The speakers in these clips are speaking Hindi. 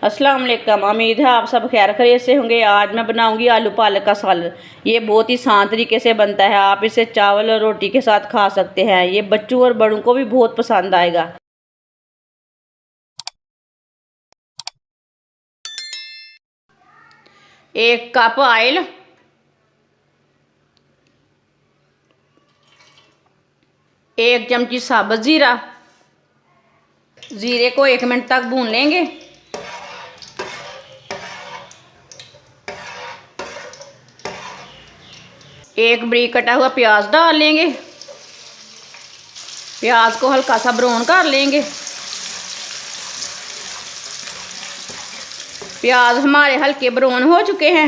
अस्सलाम वालेकुम। उम्मीद है आप सब खैर खैरियत से होंगे। आज मैं बनाऊंगी आलू पालक का सालन। ये बहुत ही आसान तरीके से बनता है। आप इसे चावल और रोटी के साथ खा सकते हैं। ये बच्चों और बड़ों को भी बहुत पसंद आएगा। एक कप ऑयल, एक चमची साबुत जीरा। जीरे को 1 मिनट तक भून लेंगे। एक बारीक कटा हुआ प्याज डाल लेंगे। प्याज को हल्का सा ब्राउन कर लेंगे। प्याज हमारे हल्के ब्राउन हो चुके हैं।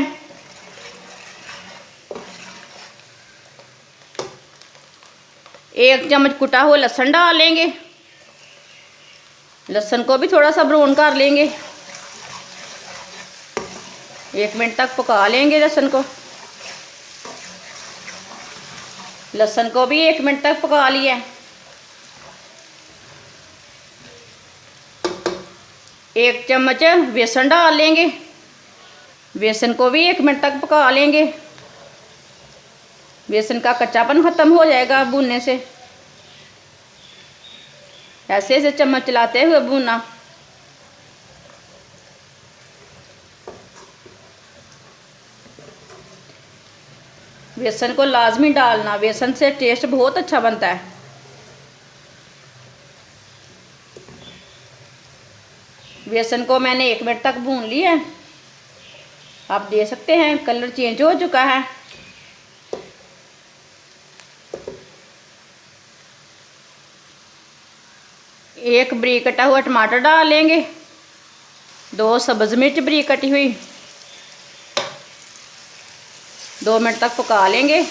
एक चम्मच कुटा हुआ लहसुन डाल लेंगे। लहसुन को भी थोड़ा सा ब्राउन कर लेंगे। 1 मिनट तक पका लेंगे लहसुन को। लहसुन को भी 1 मिनट तक पका लिया। एक चम्मच बेसन डाल लेंगे। बेसन को भी 1 मिनट तक पका लेंगे। बेसन का कच्चापन ख़त्म हो जाएगा भूनने से। ऐसे ऐसे चम्मच चलाते हुए भूनना। बेसन को लाजमी डालना, बेसन से टेस्ट बहुत अच्छा बनता है। बेसन को मैंने 1 मिनट तक भून लिया है। आप देख सकते हैं कलर चेंज हो चुका है। एक बारीक कटा हुआ टमाटर डाल लेंगे। 2 सब्ज़ मिर्च बारीक कटी हुई। 2 मिनट तक पका लेंगे।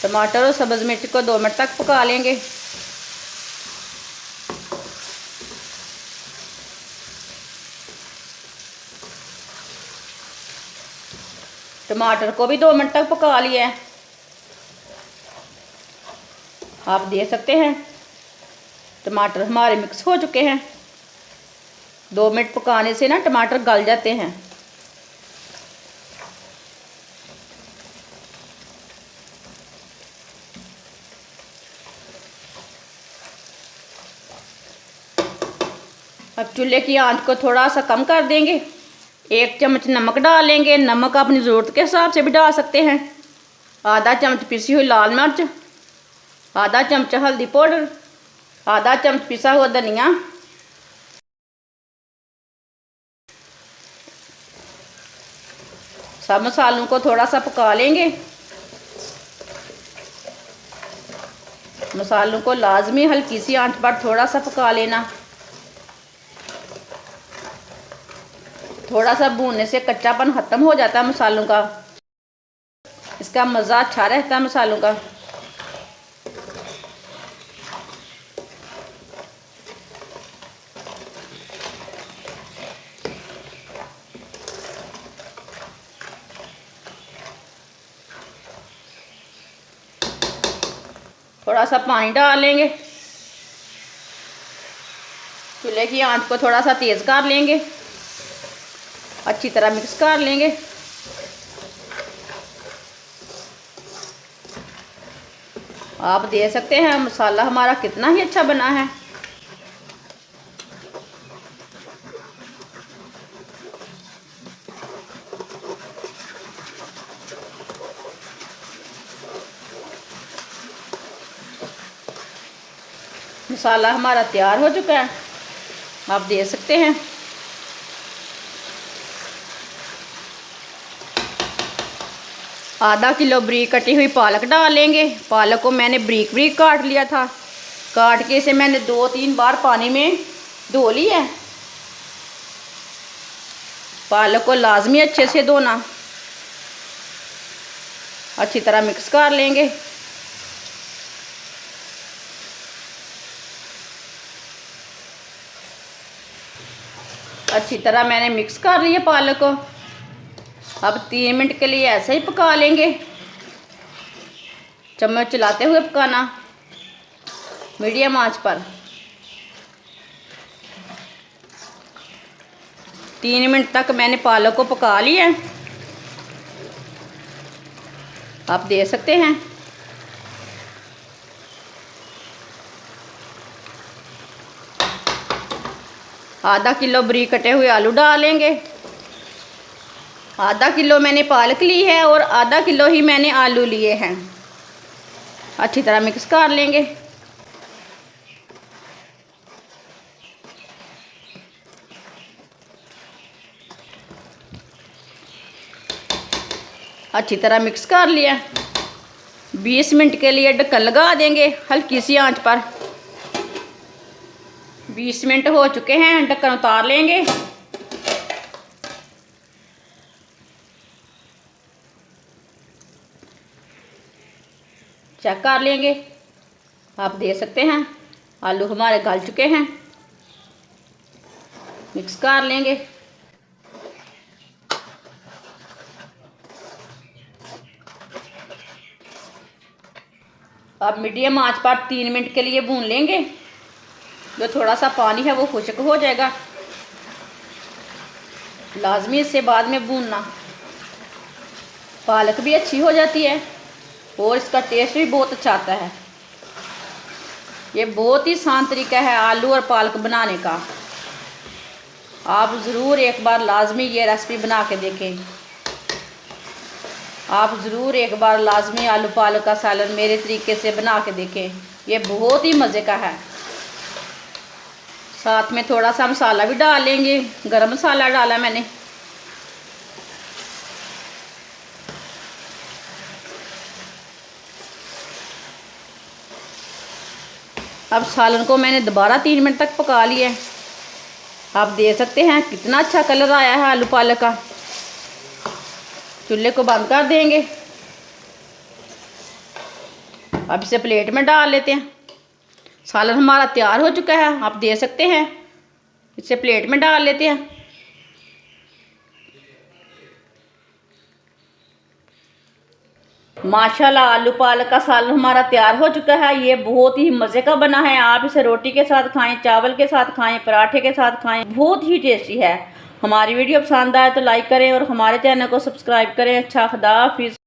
टमाटर और सब्ज़ मिर्च को 2 मिनट तक पका लेंगे। टमाटर को भी 2 मिनट तक पका लिया है। आप देख सकते हैं टमाटर हमारे मिक्स हो चुके हैं। 2 मिनट पकाने से ना टमाटर गल जाते हैं। अब चूल्हे की आंच को थोड़ा सा कम कर देंगे। 1 चम्मच नमक डाल लेंगे। नमक अपनी ज़रूरत के हिसाब से भी डाल सकते हैं। आधा चम्मच पिसी हुई लाल मिर्च, आधा चम्मच हल्दी पाउडर, आधा चम्मच पिसा हुआ धनिया। सब मसालों को थोड़ा सा पका लेंगे। मसालों को लाजमी हल्की सी आंच पर थोड़ा सा पका लेना। थोड़ा सा भूनने से कच्चापन ख़त्म हो जाता है मसालों का। इसका मज़ा अच्छा रहता है मसालों का। थोड़ा सा पानी डाल लेंगे। चूल्हे की आंच को थोड़ा सा तेज़ कर लेंगे। अच्छी तरह मिक्स कर लेंगे। आप देख सकते हैं मसाला हमारा कितना ही अच्छा बना है। मसाला हमारा तैयार हो चुका है। आप देख सकते हैं आधा किलो बारीक कटी हुई पालक डाल लेंगे। पालक को मैंने बारीक बारीक काट लिया था। काट के इसे मैंने 2-3 बार पानी में धो लिया है। पालक को लाजमी अच्छे से धोना। अच्छी तरह मिक्स कर लेंगे। अच्छी तरह मैंने मिक्स कर लिया पालक को। अब 3 मिनट के लिए ऐसे ही पका लेंगे। चम्मच चलाते हुए पकाना, मीडियम आंच पर। 3 मिनट तक मैंने पालक को पका लिया है, आप देख सकते हैं। आधा किलो बारीक कटे हुए आलू डालेंगे। आधा किलो मैंने पालक ली है और आधा किलो ही मैंने आलू लिए हैं। अच्छी तरह मिक्स कर लेंगे। अच्छी तरह मिक्स कर लिया। 20 मिनट के लिए ढक्कन लगा देंगे हल्की सी आंच पर। 20 मिनट हो चुके हैं, ढक्कन उतार लेंगे। चेक कर लेंगे, आप देख सकते हैं आलू हमारे गल चुके हैं। मिक्स कर लेंगे। अब मीडियम आंच पर 3 मिनट के लिए भून लेंगे। जो थोड़ा सा पानी है वो खुश्क हो जाएगा। लाजमी इससे बाद में भूनना, पालक भी अच्छी हो जाती है और इसका टेस्ट भी बहुत अच्छा आता है। ये बहुत ही आसान तरीका है आलू और पालक बनाने का। आप ज़रूर एक बार लाजमी ये रेसिपी बना के देखें। आप ज़रूर एक बार लाजमी आलू पालक का सालन मेरे तरीके से बना के देखें, ये बहुत ही मज़े का है। साथ में थोड़ा सा मसाला भी डाल लेंगे, गरम मसाला डाला मैंने। अब सालन को मैंने दोबारा 3 मिनट तक पका लिया है। आप देख सकते हैं कितना अच्छा कलर आया है आलू पालक का। चूल्हे को बंद कर देंगे। अब इसे प्लेट में डाल लेते हैं। सालन हमारा तैयार हो चुका है, आप देख सकते हैं। इसे प्लेट में डाल लेते हैं। माशाल्लाह आलू पालक का सालन हमारा तैयार हो चुका है। ये बहुत ही मज़े का बना है। आप इसे रोटी के साथ खाएं, चावल के साथ खाएं, पराठे के साथ खाएं, बहुत ही टेस्टी है। हमारी वीडियो पसंद आए तो लाइक करें और हमारे चैनल को सब्सक्राइब करें। अच्छा, खुदा हाफिज़।